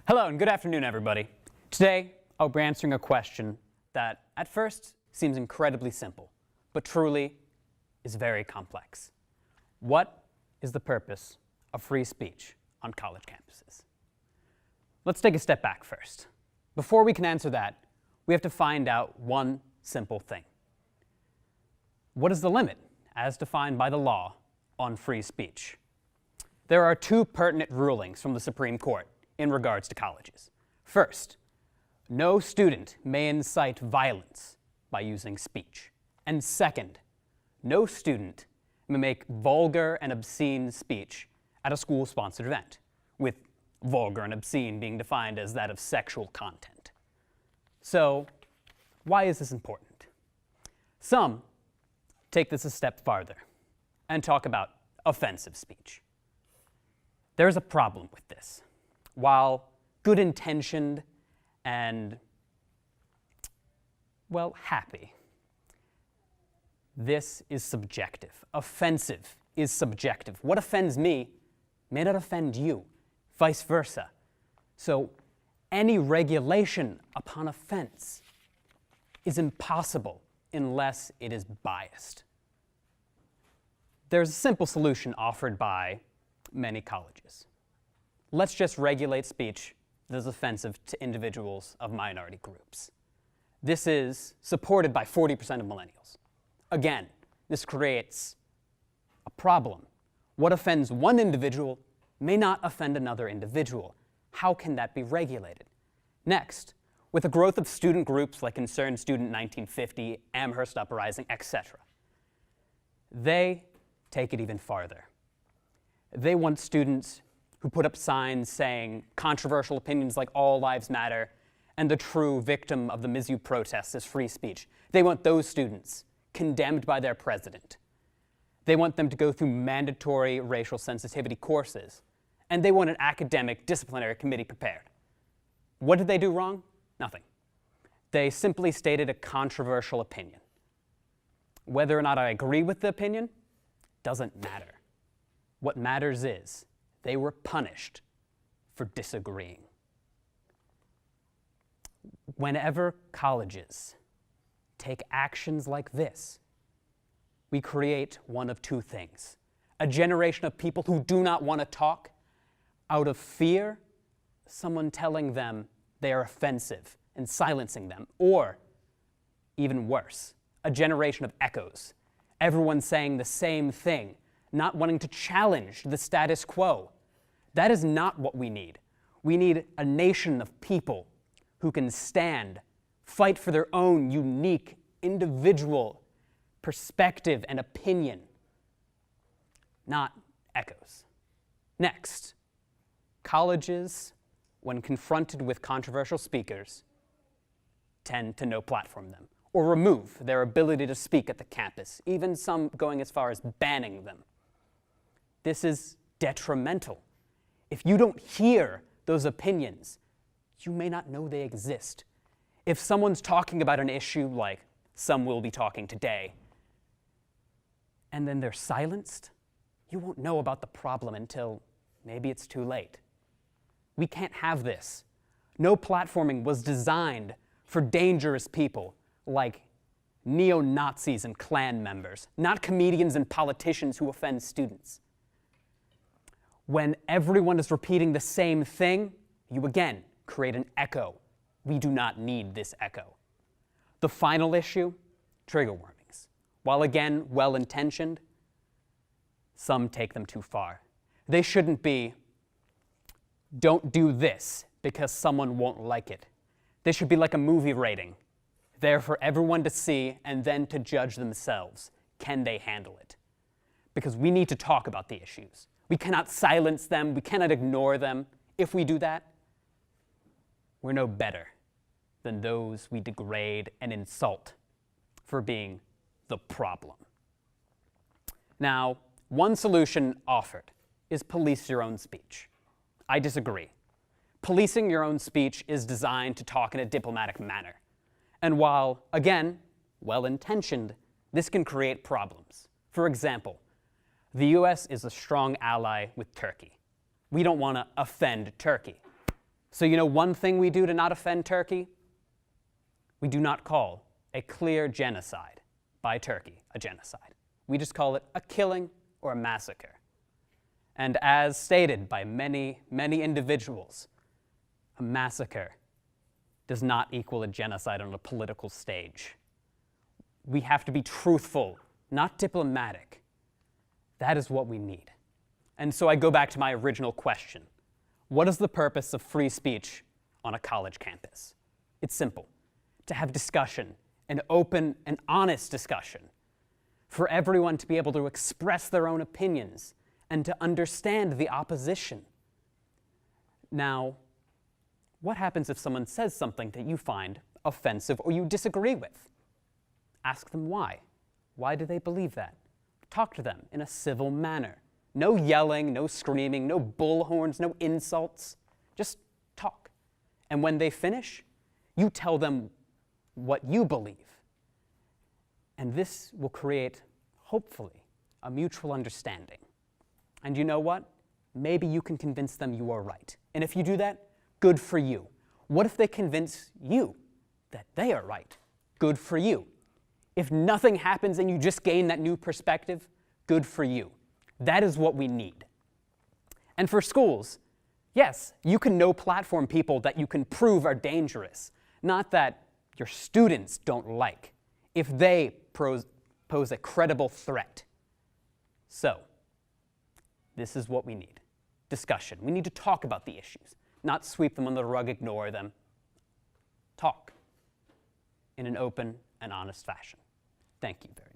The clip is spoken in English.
Hello and good afternoon, everybody. Today, I'll be answering a question that at first seems incredibly simple, but truly is very complex. What is the purpose of free speech on college campuses? Let's take a step back first. Before we can answer that, we have to find out one simple thing. What is the limit, as defined by the law, on free speech? There are two pertinent rulings from the Supreme Court in regards to colleges. First, no student may incite violence by using speech. And second, no student may make vulgar and obscene speech at a school-sponsored event, with vulgar and obscene being defined as that of sexual content. So, why is this important? Some take this a step farther and talk about offensive speech. There's a problem with this. While good-intentioned and, well, happy, this is subjective. Offensive is subjective. What offends me may not offend you, vice versa. So any regulation upon offense is impossible unless it is biased. There's a simple solution offered by many colleges. Let's just regulate speech that is offensive to individuals of minority groups. This is supported by 40% of millennials. Again, this creates a problem. What offends one individual may not offend another individual. How can that be regulated? Next, with the growth of student groups like Concerned Student 1950, Amherst Uprising, etc., they take it even farther. They want students who put up signs saying controversial opinions like all lives matter and the true victim of the Mizzou protests is free speech. They want those students condemned by their president. They want them to go through mandatory racial sensitivity courses, and they want an academic disciplinary committee prepared. What did they do wrong? Nothing. They simply stated a controversial opinion. Whether or not I agree with the opinion doesn't matter. What matters is they were punished for disagreeing. Whenever colleges take actions like this, we create one of two things: a generation of people who do not want to talk out of fear, someone telling them they are offensive and silencing them, or even worse, a generation of echoes, everyone saying the same thing, not wanting to challenge the status quo. That is not what we need. We need a nation of people who can stand, fight for their own unique, individual perspective and opinion, not echoes. Next, colleges, when confronted with controversial speakers, tend to no-platform them or remove their ability to speak at the campus, even some going as far as banning them. This is detrimental. If you don't hear those opinions, you may not know they exist. If someone's talking about an issue like some will be talking today, and then they're silenced, you won't know about the problem until maybe it's too late. We can't have this. No platforming was designed for dangerous people like neo-Nazis and Klan members, not comedians and politicians who offend students. When everyone is repeating the same thing, you again create an echo. We do not need this echo. The final issue, trigger warnings. While again well-intentioned, some take them too far. They shouldn't be, don't do this because someone won't like it. They should be like a movie rating, there for everyone to see and then to judge themselves. Can they handle it? Because we need to talk about the issues. We cannot silence them. We cannot ignore them. If we do that, we're no better than those we degrade and insult for being the problem. Now, one solution offered is police your own speech. I disagree. Policing your own speech is designed to talk in a diplomatic manner. And while, again, well-intentioned, this can create problems. For example, the US is a strong ally with Turkey. We don't want to offend Turkey. So you know one thing we do to not offend Turkey? We do not call a clear genocide by Turkey a genocide. We just call it a killing or a massacre. And as stated by many, many individuals, a massacre does not equal a genocide on a political stage. We have to be truthful, not diplomatic. That is what we need. And so I go back to my original question. What is the purpose of free speech on a college campus? It's simple. To have discussion, an open and honest discussion, for everyone to be able to express their own opinions and to understand the opposition. Now, what happens if someone says something that you find offensive or you disagree with? Ask them why. Why do they believe that? Talk to them in a civil manner. No yelling, no screaming, no bullhorns, no insults. Just talk. And when they finish, you tell them what you believe. And this will create, hopefully, a mutual understanding. And you know what? Maybe you can convince them you are right. And if you do that, good for you. What if they convince you that they are right? Good for you. If nothing happens and you just gain that new perspective, good for you. That is what we need. And for schools, yes, you can no-platform people that you can prove are dangerous, not that your students don't like, if they pose a credible threat. So, this is what we need. Discussion. We need to talk about the issues, not sweep them under the rug, ignore them. Talk in an open and honest fashion. Thank you very much.